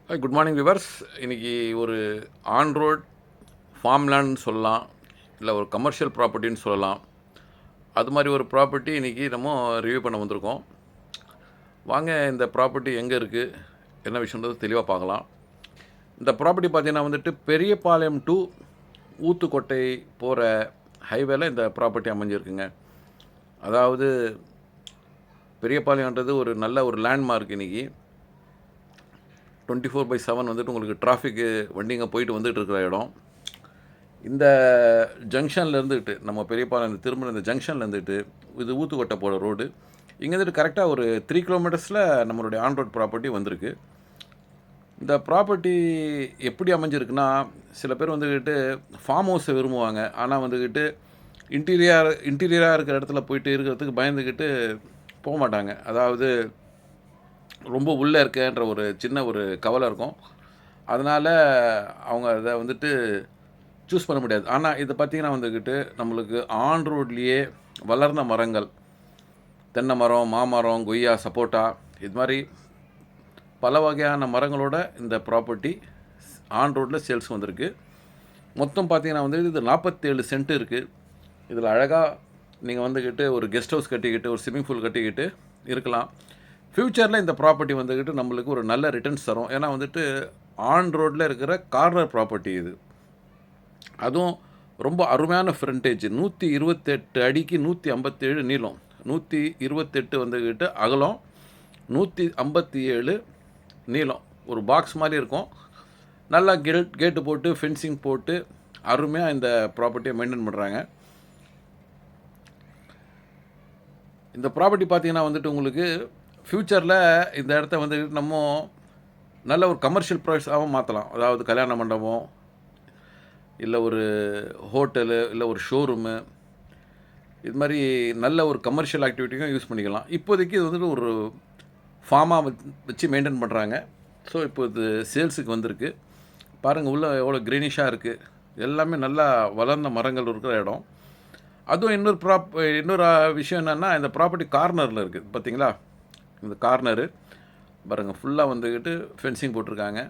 Good morning viewers. இன்றைக்கி ஒரு on road form லேண்ட்னு சொல்லலாம், இல்லை ஒரு கமர்ஷியல் ப்ராப்பர்ட்டின்னு சொல்லலாம். அது மாதிரி ஒரு ப்ராப்பர்ட்டி இன்றைக்கி நம்ம ரிவ்யூ பண்ண வந்திருக்கோம். வாங்க இந்த ப்ராப்பர்ட்டி எங்கே இருக்குது, என்ன விஷயன்றது தெளிவாக பார்க்கலாம். இந்த ப்ராப்பர்ட்டி பார்த்திங்கன்னா வந்துட்டு பெரியபாளையம் டு ஊத்துக்கோட்டை போகிற ஹைவேல இந்த ப்ராப்பர்ட்டி அமைஞ்சிருக்குங்க. அதாவது பெரியபாளையன்றது ஒரு நல்ல ஒரு லேண்ட்மார்க். இன்றைக்கி 24/7 வந்துட்டு உங்களுக்கு டிராஃபிக்கு வண்டிங்க போயிட்டு வந்துட்டு இருக்கிற இடம். இந்த ஜங்ஷனில் இருந்துட்டு நம்ம பெரியபாளையம் திரும்ப இந்த ஜங்ஷனில் இருந்துட்டு இது ஊத்துக்கோட்டை போகிற ரோடு. இங்கே இருந்துட்டு கரெக்டாக ஒரு 3 கிலோமீட்டர்ஸில் நம்மளுடைய ஆன் ரோட் ப்ராப்பர்ட்டி வந்திருக்கு. இந்த ப்ராப்பர்ட்டி எப்படி அமைஞ்சிருக்குன்னா, சில பேர் வந்துக்கிட்டு ஃபார்ம் ஹவுஸை விரும்புவாங்க. ஆனால் வந்துக்கிட்டு இன்டீரியராக இருக்கிற இடத்துல போயிட்டு இருக்கிறதுக்கு பயந்துக்கிட்டு போக மாட்டாங்க. அதாவது ரொம்ப உள்ளே இருக்கேன்ற ஒரு சின்ன ஒரு கவலை இருக்கும். அதனால் அவங்க அதை வந்துட்டு சூஸ் பண்ண முடியாது. ஆனால் இதை பார்த்திங்கன்னா வந்துக்கிட்டு நம்மளுக்கு ஆன் ரோட்லேயே வளர்ந்த மரங்கள், தென்னை மரம், மாமரம், கொய்யா, சப்போட்டா, இது மாதிரி பல வகையான மரங்களோட இந்த ப்ராப்பர்ட்டி ஆன் ரோட்டில் சேல்ஸ் வந்திருக்கு. மொத்தம் பார்த்திங்கன்னா வந்து இது 47 சென்ட் இருக்குது. இதில் அழகாக நீங்கள் வந்துக்கிட்டு ஒரு கெஸ்ட் ஹவுஸ் கட்டிக்கிட்டு ஒரு ஸ்விம்மிங் பூல் கட்டிக்கிட்டு இருக்கலாம். ஃப்யூச்சரில் இந்த ப்ராப்பர்ட்டி வந்துக்கிட்டு நம்மளுக்கு ஒரு நல்ல ரிட்டர்ன்ஸ் தரும். ஏன்னா வந்துட்டு ஆன் ரோட்டில் இருக்கிற கார்னர் ப்ராப்பர்ட்டி இது. அதுவும் ரொம்ப அருமையான ஃப்ரண்டேஜ். 128 அடிக்கு 157 நீளம், 128 வந்துக்கிட்டு அகலம், 157 நீளம். ஒரு பாக்ஸ் மாதிரி இருக்கும். நல்லா கேட்டு போட்டு ஃபென்சிங் போட்டு அருமையாக இந்த ப்ராப்பர்ட்டியை மெயின்டைன் பண்ணுறாங்க. இந்த ப்ராப்பர்ட்டி பார்த்திங்கன்னா வந்துட்டு உங்களுக்கு ஃப்யூச்சரில் இந்த இடத்த வந்து நம்ம நல்ல ஒரு கமர்ஷியல் ப்ரைஸாகவும் மாற்றலாம். அதாவது கல்யாண மண்டபம், இல்லை ஒரு ஹோட்டலு, இல்லை ஒரு ஷோரூமு, இது மாதிரி நல்ல ஒரு கமர்ஷியல் ஆக்டிவிட்டிக்கும் யூஸ் பண்ணிக்கலாம். இப்போதைக்கு இது வந்துட்டு ஒரு ஃபார்மாக வச்சு மெயின்டைன் பண்ணுறாங்க. ஸோ இப்போ இது சேல்ஸுக்கு வந்திருக்கு. பாருங்கள் உள்ளே எவ்வளோ க்ரீனிஷாக இருக்குது. எல்லாமே நல்லா வளர்ந்த மரங்கள் இருக்கிற இடம். அதுவும் இன்னொரு விஷயம் என்னென்னா, இந்த ப்ராப்பர்ட்டி கார்னரில் இருக்குது பார்த்திங்களா. இந்த கார்னரு பாருங்கள், ஃபுல்லாக வந்துக்கிட்டு ஃபென்சிங் போட்டிருக்காங்க.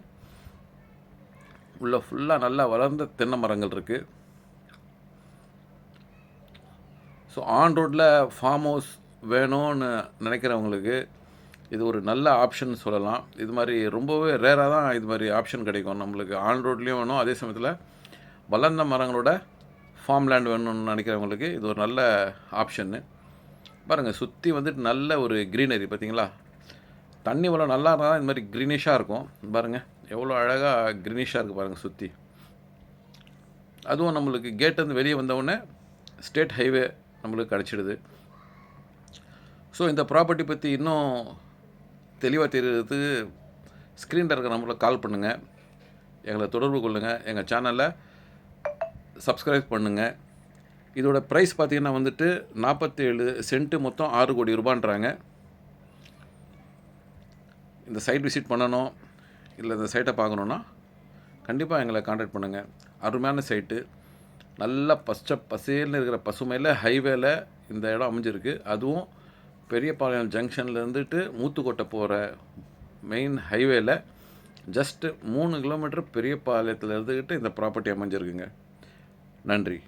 உள்ள ஃபுல்லாக நல்லா வளர்ந்த தென்னை மரங்கள் இருக்குது. ஸோ ஆன் ரோட்டில் ஃபார்ம் ஹவுஸ் வேணும்னு நினைக்கிறவங்களுக்கு இது ஒரு நல்ல ஆப்ஷன் சொல்லலாம். இது மாதிரி ரொம்பவே ரேராக தான் இது மாதிரி ஆப்ஷன் கிடைக்கும். நம்மளுக்கு ஆன் ரோட்லேயும் வேணும், அதே சமயத்தில் வளர்ந்த மரங்களோட ஃபார்ம் லேண்ட் வேணும்னு நினைக்கிறவங்களுக்கு இது ஒரு நல்ல ஆப்ஷன்னு. பாருங்கள், சுற்றி வந்துட்டு நல்ல ஒரு க்ரீனரி பார்த்திங்களா. தண்ணி இவ்வளோ நல்லா இருந்தால் இது மாதிரி க்ரீனிஷாக இருக்கும். பாருங்கள் எவ்வளோ அழகாக க்ரீனிஷாக இருக்குது பாருங்கள் சுற்றி. அதுவும் நம்மளுக்கு கேட்டேருந்து வெளியே வந்தவுடனே ஸ்டேட் ஹைவே நம்மளுக்கு கிடச்சிடுது. ஸோ இந்த ப்ராப்பர்ட்டி பற்றி இன்னும் தெளிவாக தெரியறதுக்கு ஸ்க்ரீனில் இருக்கிற நம்பரில் கால் பண்ணுங்கள், எங்களை தொடர்பு கொள்ளுங்கள், எங்கள் சேனலில் சப்ஸ்கிரைப் பண்ணுங்கள். இதோட ப்ரைஸ் பார்த்திங்கன்னா வந்துட்டு 47 சென்ட்டு, மொத்தம் 6 கோடி ரூபான்றாங்க. இந்த சைட் விசிட் பண்ணணும், இல்லை இந்த சைட்டை பார்க்கணுன்னா கண்டிப்பாக எங்களை கான்டாக்ட் பண்ணுங்கள். அருமையான சைட்டு, நல்லா பச்சை பசேல்னு இருக்கிற பசுமையில் ஹைவேல இந்த இடம் அமைஞ்சிருக்கு. அதுவும் பெரியபாளையம் ஜங்ஷனில் இருந்துட்டு ஊத்துக்கோட்டை போகிற மெயின் ஹைவேல ஜஸ்ட்டு 3 கிலோமீட்டர் பெரியபாளையத்தில் இருந்துக்கிட்டு இந்த ப்ராப்பர்ட்டி அமைஞ்சிருக்குங்க. நன்றி.